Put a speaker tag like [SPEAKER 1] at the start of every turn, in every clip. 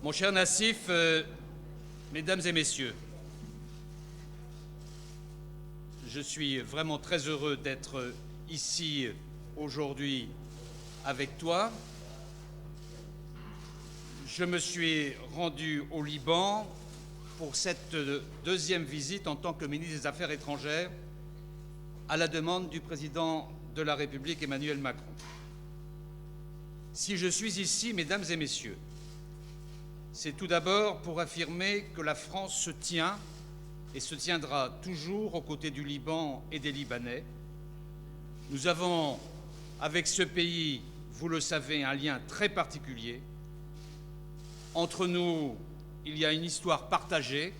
[SPEAKER 1] Mon cher Nassif, mesdames et messieurs, je suis vraiment très heureux d'être ici aujourd'hui avec toi. Je me suis rendu au Liban pour cette deuxième visite en tant que ministre des Affaires étrangères à la demande du président de la République Emmanuel Macron. Si je suis ici, mesdames et messieurs, c'est tout d'abord pour affirmer que la France se tient et se tiendra toujours aux côtés du Liban et des Libanais. Nous avons, avec ce pays, vous le savez, un lien très particulier. Entre nous, il y a une histoire partagée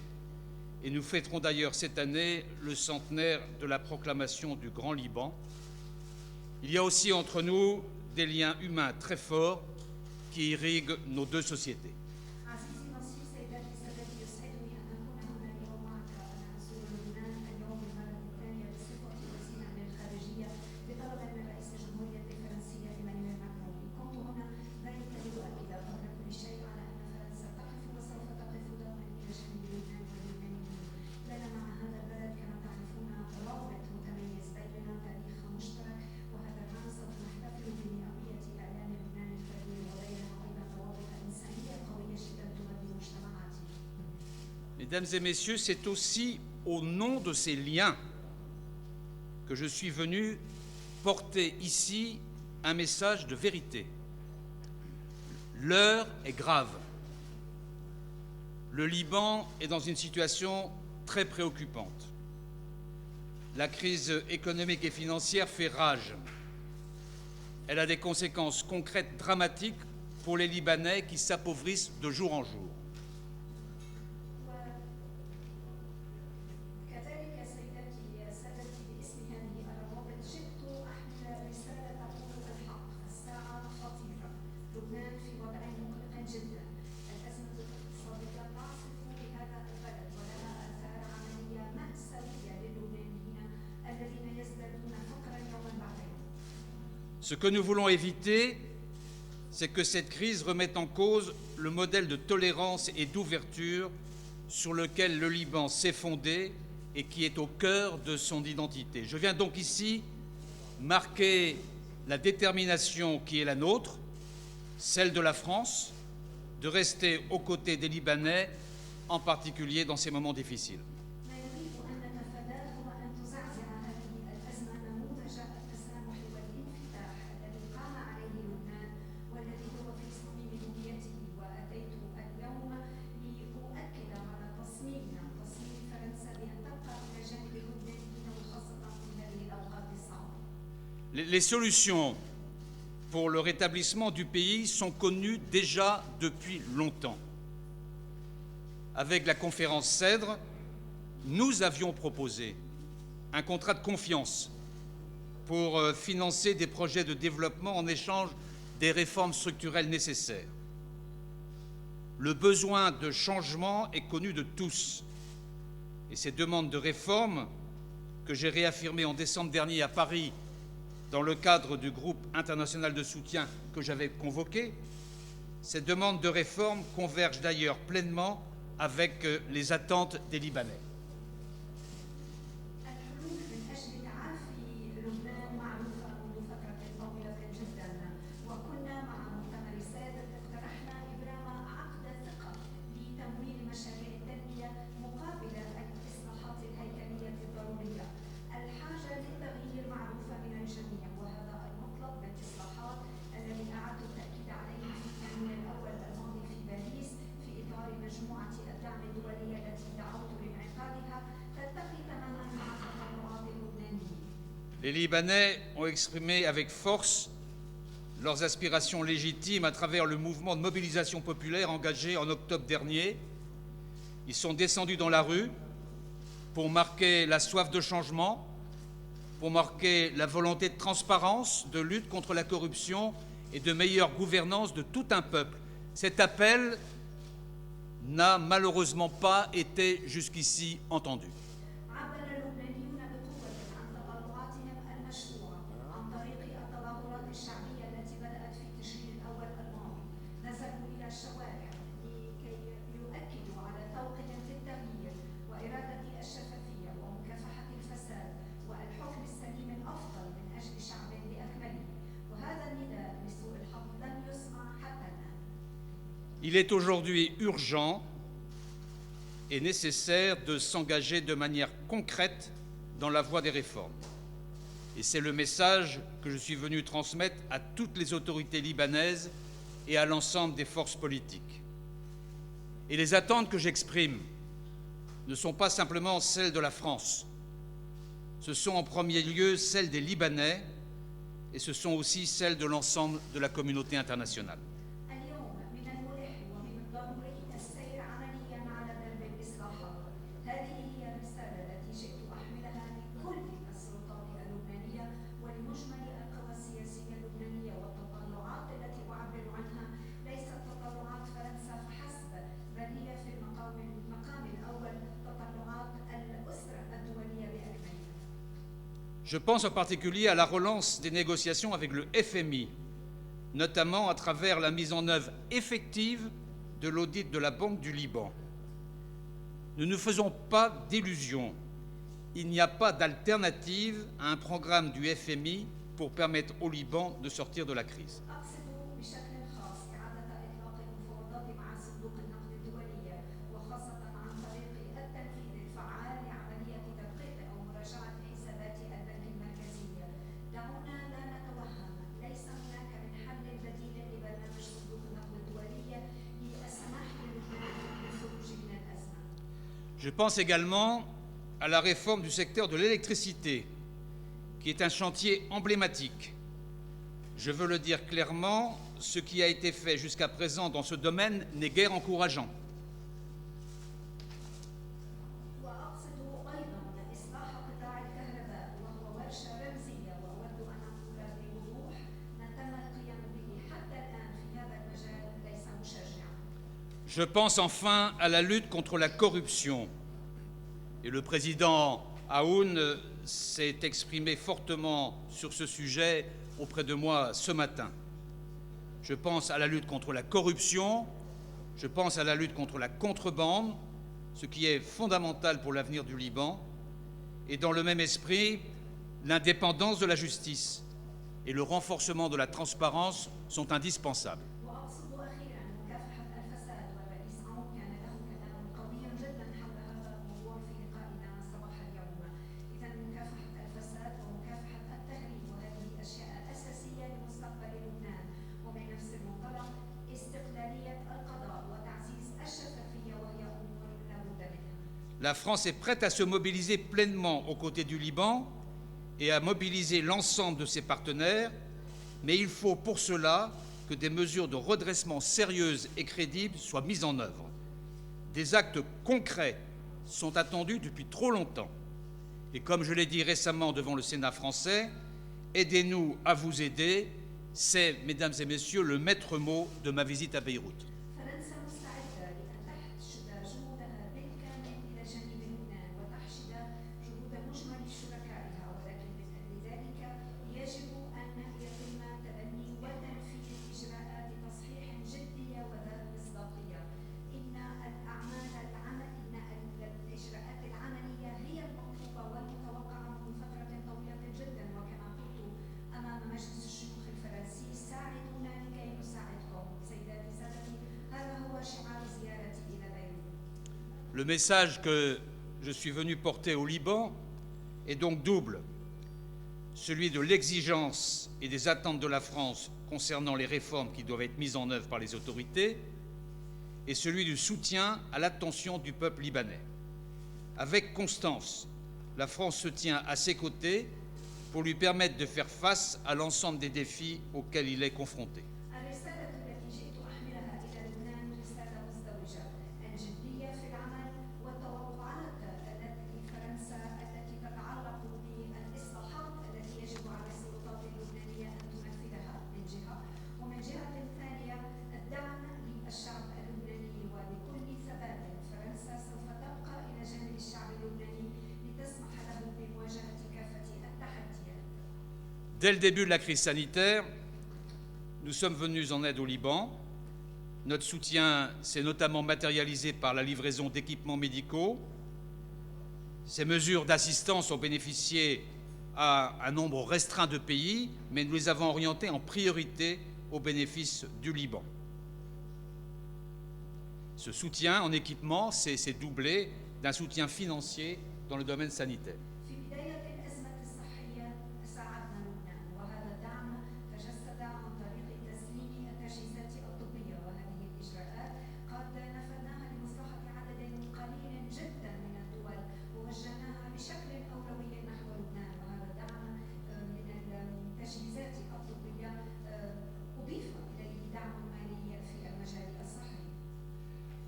[SPEAKER 1] et nous fêterons d'ailleurs cette année le centenaire de la proclamation du Grand Liban. Il y a aussi entre nous des liens humains très forts qui irriguent nos deux sociétés. Mesdames et messieurs, c'est aussi au nom de ces liens que je suis venu porter ici un message de vérité. L'heure est grave. Le Liban est dans une situation très préoccupante. La crise économique et financière fait rage. Elle a des conséquences concrètes dramatiques pour les Libanais qui s'appauvrissent de jour en jour. Ce que nous voulons éviter, c'est que cette crise remette en cause le modèle de tolérance et d'ouverture sur lequel le Liban s'est fondé et qui est au cœur de son identité. Je viens donc ici marquer la détermination qui est la nôtre, celle de la France, de rester aux côtés des Libanais, en particulier dans ces moments difficiles. Les solutions pour le rétablissement du pays sont connues déjà depuis longtemps. Avec la conférence CEDRE, nous avions proposé un contrat de confiance pour financer des projets de développement en échange des réformes structurelles nécessaires. Le besoin de changement est connu de tous et ces demandes de réforme que j'ai réaffirmées en décembre dernier à Paris dans le cadre du groupe international de soutien que j'avais convoqué, ces demandes de réforme convergent d'ailleurs pleinement avec les attentes des Libanais. Les Libanais ont exprimé avec force leurs aspirations légitimes à travers le mouvement de mobilisation populaire engagé en octobre dernier. Ils sont descendus dans la rue pour marquer la soif de changement, pour marquer la volonté de transparence, de lutte contre la corruption et de meilleure gouvernance de tout un peuple. Cet appel n'a malheureusement pas été jusqu'ici entendu. Il est aujourd'hui urgent et nécessaire de s'engager de manière concrète dans la voie des réformes. Et c'est le message que je suis venu transmettre à toutes les autorités libanaises et à l'ensemble des forces politiques. Et les attentes que j'exprime ne sont pas simplement celles de la France. Ce sont en premier lieu celles des Libanais et ce sont aussi celles de l'ensemble de la communauté internationale. Je pense en particulier à la relance des négociations avec le FMI, notamment à travers la mise en œuvre effective de l'audit de la Banque du Liban. Ne nous faisons pas d'illusions. Il n'y a pas d'alternative à un programme du FMI pour permettre au Liban de sortir de la crise. Je pense également à la réforme du secteur de l'électricité, qui est un chantier emblématique. Je veux le dire clairement, ce qui a été fait jusqu'à présent dans ce domaine n'est guère encourageant. Je pense enfin à la lutte contre la corruption. Et le président Aoun s'est exprimé fortement sur ce sujet auprès de moi ce matin. Je pense à la lutte contre la corruption, je pense à la lutte contre la contrebande, ce qui est fondamental pour l'avenir du Liban, et dans le même esprit, l'indépendance de la justice et le renforcement de la transparence sont indispensables. La France est prête à se mobiliser pleinement aux côtés du Liban et à mobiliser l'ensemble de ses partenaires, mais il faut pour cela que des mesures de redressement sérieuses et crédibles soient mises en œuvre. Des actes concrets sont attendus depuis trop longtemps. Et comme je l'ai dit récemment devant le Sénat français, aidez-nous à vous aider, c'est, mesdames et messieurs, le maître mot de ma visite à Beyrouth. Le message que je suis venu porter au Liban est donc double, celui de l'exigence et des attentes de la France concernant les réformes qui doivent être mises en œuvre par les autorités, et celui du soutien à l'attention du peuple libanais. Avec constance, la France se tient à ses côtés pour lui permettre de faire face à l'ensemble des défis auxquels il est confronté. Dès le début de la crise sanitaire, nous sommes venus en aide au Liban. Notre soutien s'est notamment matérialisé par la livraison d'équipements médicaux. Ces mesures d'assistance ont bénéficié à un nombre restreint de pays, mais nous les avons orientées en priorité au bénéfice du Liban. Ce soutien en équipement s'est doublé d'un soutien financier dans le domaine sanitaire.
[SPEAKER 2] في بداية الأزمة الصحية ساعدنا لبنان، وهذا الدعم تجسد عن طريق تسليم التجهيزات الطبية، وهذه الإجراءات قد نفذناها لمصلحة عدد قليل جدا من الدول ووجهناها بشكل أولوي نحو لبنان، وهذا الدعم من التجهيزات الطبية أضيف إليه دعم مالي في المجال الصحي.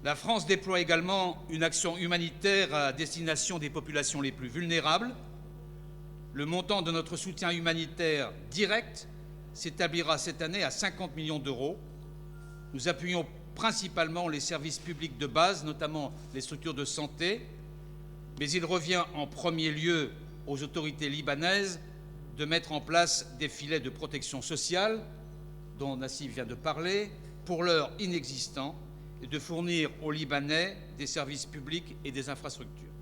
[SPEAKER 1] La France déploie également une action humanitaire à destination des populations les plus vulnérables. Le montant de notre soutien humanitaire direct s'établira cette année à 50 millions d'euros. Nous appuyons principalement les services publics de base, notamment les structures de santé, mais il revient en premier lieu aux autorités libanaises de mettre en place des filets de protection sociale, dont Nassif vient de parler, pour l'heure inexistants, et de fournir aux Libanais des services publics et des infrastructures.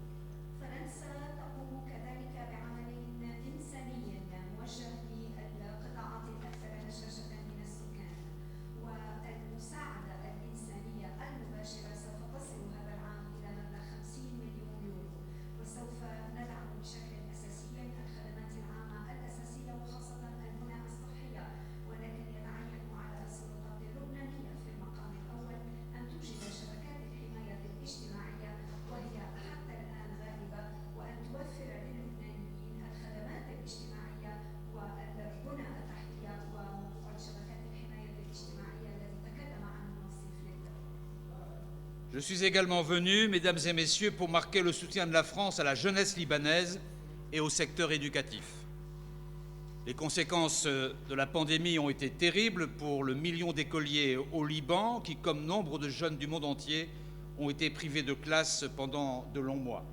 [SPEAKER 2] فرنسا تقوم كذلك بعمل إنساني موجه للقطاعات الأكثر هشاشة من السكان، والمساعدة الإنسانية المباشرة سوف تصل هذا العام إلى مبلغ 50 مليون يورو، وسوف ندعم بشكل أساسي الخدمات العامة الأساسية وخاصة البنى الصحية، ولكن يتعين على السلطات اللبنانية في المقام الأول أن توجد شبكات الحماية الاجتماعية وهي حتى الآن غائبة، وأن توفر للبنانيين الخدمات الاجتماعية والبنى التحتية وموضوع شبكات الحماية الاجتماعية الذي تكلم عنه نصيف ليلى.
[SPEAKER 1] Je suis également venu, mesdames et messieurs, pour marquer le soutien de la France à la jeunesse libanaise et au secteur éducatif. Les conséquences de la pandémie ont été terribles pour le million d'écoliers au Liban qui, comme nombre de jeunes du monde entier, ont été privés de classe pendant de longs mois.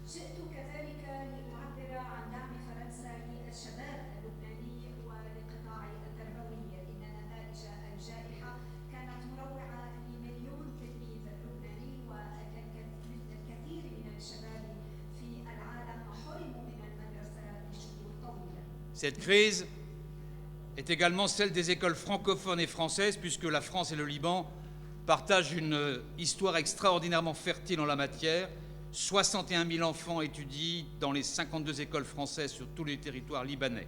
[SPEAKER 2] جئت كذلك لأعبر عن دعم فرنسا للشباب اللبناني ولقطاع التربوي، إن نتائج الجائحة كانت مروعة لمليون تلميذ لبناني، والكثير من الشباب في العالم حرموا من المدرسة لشهور طويلة.
[SPEAKER 1] Cette crise est également celle des écoles francophones et françaises, puisque la France et le Liban partagent une histoire extraordinairement fertile en la matière. 61 000 enfants étudient dans les 52 écoles françaises sur tous les territoires libanais,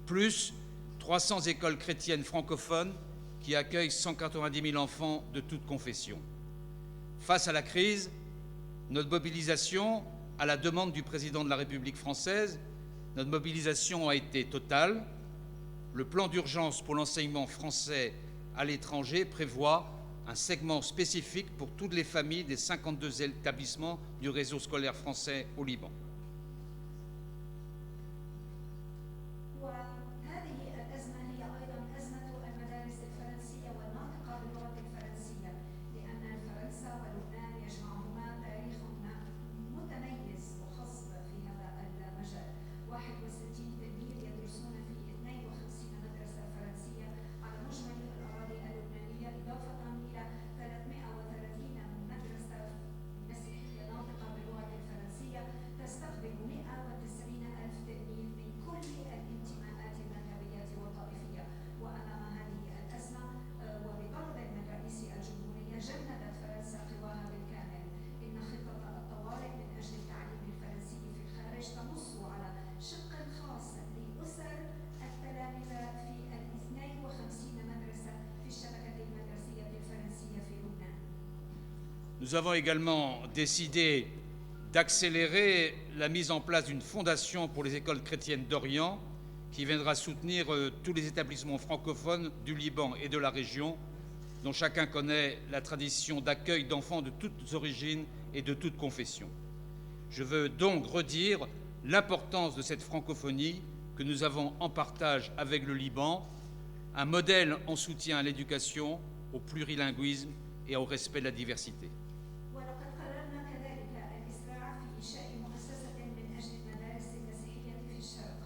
[SPEAKER 1] plus 300 écoles chrétiennes francophones qui accueillent 190 000 enfants de toutes confessions. Face à la crise, notre mobilisation, à la demande du président de la République française, notre mobilisation a été totale. Le plan d'urgence pour l'enseignement français à l'étranger prévoit un segment spécifique pour toutes les familles des 52 établissements du réseau scolaire français au Liban.
[SPEAKER 2] وهذه الأزمة هي أيضا أزمة المدارس الفرنسية والناطقة باللغة الفرنسية، لأن فرنسا ولبنان يجمعهما تاريخ متميز وخاص في هذا المجال. 61 تلميذ يدرسون في 52 مدرسة فرنسية على مجمل الأراضي اللبنانية، إضافة إلى 330 مدرسة مسيحية ناطقة باللغة الفرنسية تستقبل 190 ألف تلميذ من كل الانتماءات المذهبية والطائفية. وأمام هذه الأزمة وبطلب من رئيس الجمهورية جندت فرنسا قواها بالكامل. إن خطة الطوارئ من أجل التعليم الفرنسي في الخارج تنص على شق خاص لأسر التلامذة في 52 مدرسة في الشبكة المدرسية الفرنسية في لبنان.
[SPEAKER 1] Nous avons également décidé d'accélérer la mise en place d'une fondation pour les écoles chrétiennes d'Orient qui viendra soutenir tous les établissements francophones du Liban et de la région, dont chacun connaît la tradition d'accueil d'enfants de toutes origines et de toutes confessions. Je veux donc redire l'importance de cette francophonie que nous avons en partage avec le Liban, un modèle en soutien à l'éducation, au plurilinguisme et au respect de la diversité.
[SPEAKER 2] ولقد قررنا كذلك الإسراع في إنشاء مؤسسة من أجل المدارس المسيحية في الشرق،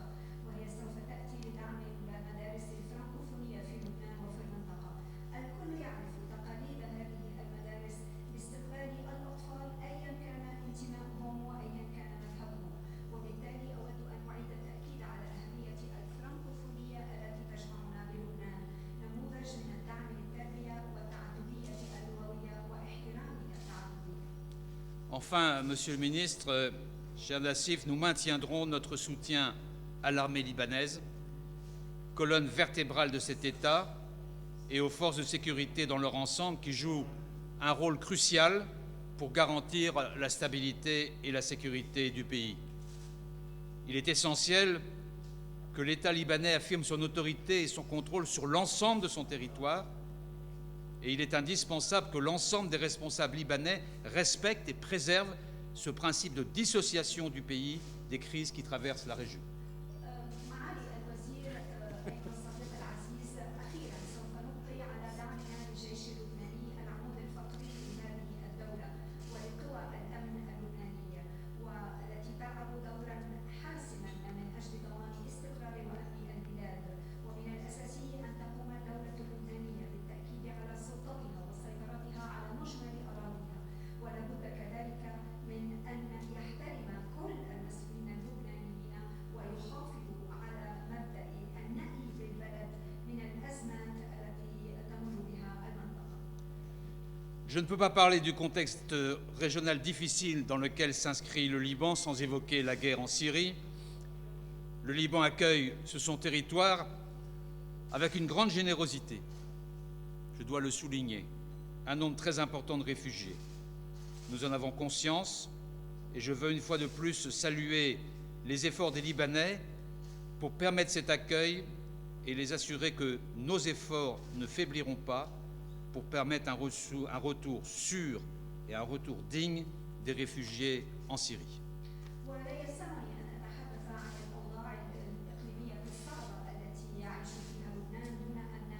[SPEAKER 2] وهي سوف تأتي لدعم المدارس الفرنكوفونية في لبنان وفي المنطقة. الكل يعرف تقاليد هذه المدارس لاستقبال الأطفال أيا كان انتمائهم وأيا كان مذهبهم، وبالتالي أود أن أعيد التأكيد على أهمية الفرنكوفونية التي تجمعنا بلبنان، نموذج من الدعم
[SPEAKER 1] Enfin, Monsieur le ministre, cher Nassif, nous maintiendrons notre soutien à l'armée libanaise, colonne vertébrale de cet État, et aux forces de sécurité dans leur ensemble qui jouent un rôle crucial pour garantir la stabilité et la sécurité du pays. Il est essentiel que l'État libanais affirme son autorité et son contrôle sur l'ensemble de son territoire, et il est indispensable que l'ensemble des responsables libanais respectent et préservent ce principe de dissociation du pays des crises qui traversent la région.
[SPEAKER 2] معالي الوزير أيضا صديقي العزيز، أخيرا سوف نبقي على دعمنا للجيش اللبناني العمود الفقري لهذه الدولة ولقوى الأمن اللبنانية، والتي تلعب دورا حاسما من أجل ضمان استقرار وأمن البلاد. ومن الأساسي أن تقوم الدولة اللبنانية بالتأكيد على سلطتها وسيطرتها على مجمل أراضيها، ولا بد كذلك من أن يحترم كل المسؤولين اللبنانيين ويحافظوا على مبدأ النأي بالبلد من الأزمات التي تمر بها المنطقة.
[SPEAKER 1] Je ne peux pas parler du contexte régional difficile dans lequel s'inscrit le Liban sans évoquer la guerre en Syrie. Le Liban accueille sur son territoire avec une grande générosité, je dois le souligner, un nombre très important de réfugiés. Nous en avons conscience et je veux une fois de plus saluer les efforts des Libanais pour permettre cet accueil et les assurer que nos efforts ne faibliront pas pour permettre un retour sûr et un retour digne des réfugiés en Syrie.
[SPEAKER 2] ولا يسعني أن أتحدث عن الأوضاع الإقليمية الصعبة التي يعيش فيها لبنان دون أن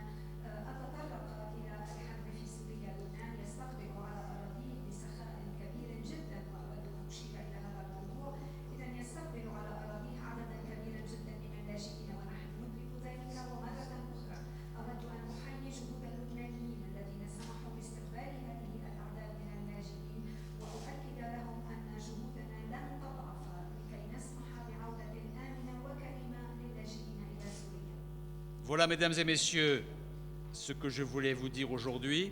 [SPEAKER 2] أتطرق إلى الحرب في سوريا. لبنان يستقبل على أراضيه بسخاء كبير جدا، وأود أن أشير إلى هذا الموضوع. إذا يستقبل على أراضيه عددا كبيرا جدا من اللاجئين ونحن ندرك ذلك. ومرة أخرى أود أن أحيي جهود اللبنانيين الذين سمحوا باستقبال هذه الأعداد من اللاجئين، وأؤكد لهم أن جهودنا لن تضعف لكي نسمح بعودة آمنة وكريمة للاجئين إلى سوريا.
[SPEAKER 1] Voilà, mesdames et messieurs, ce que je voulais vous dire aujourd'hui.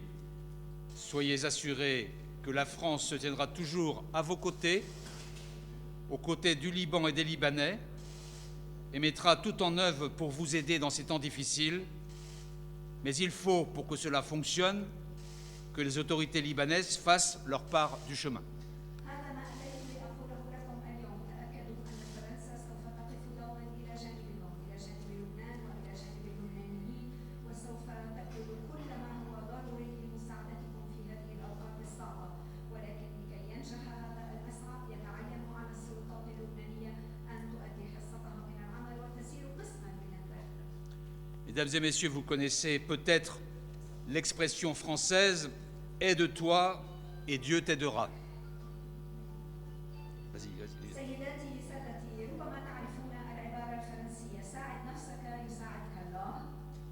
[SPEAKER 1] Soyez assurés que la France se tiendra toujours à vos côtés, aux côtés du Liban et des Libanais, et mettra tout en œuvre pour vous aider dans ces temps difficiles. Mais il faut, pour que cela fonctionne, que les autorités libanaises fassent leur part du chemin.
[SPEAKER 2] هذا ما أتيت لأقوله لكم اليوم. تأكدوا أن فرنسا سوف تقف دوما إلى جانبكم، إلى جانب لبنان وإلى جانب اللبنانيين، وسوف تبذل كل ما هو ضروري لمساعدتكم في هذه الأوقات الصعبة. ولكن لكي ينجح هذا المسعى يتعين على السلطات اللبنانية أن تؤدي حصتها من العمل وتسير قسما من الرحلة.
[SPEAKER 1] Mesdames et messieurs, vous connaissez peut-être l'expression française « aide-toi et Dieu t'aidera ». Vas-y, vas-y.
[SPEAKER 2] سيداتي سادتي، ربما تعرفون العبارة الفرنسية ساعد نفسك يساعدك الله.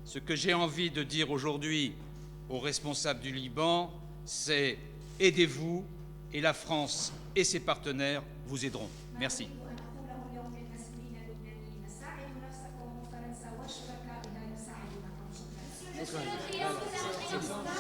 [SPEAKER 1] Ce que j'ai envie de dire aujourd'hui aux responsables du Liban, c'est aidez-vous et la France et ses partenaires vous aideront. Merci.
[SPEAKER 2] ما أريد أن أقوله اليوم للمسؤولين اللبنانيين: ساعدوا نفسكم وفرنسا وشركائها يساعدونكم. شكرا.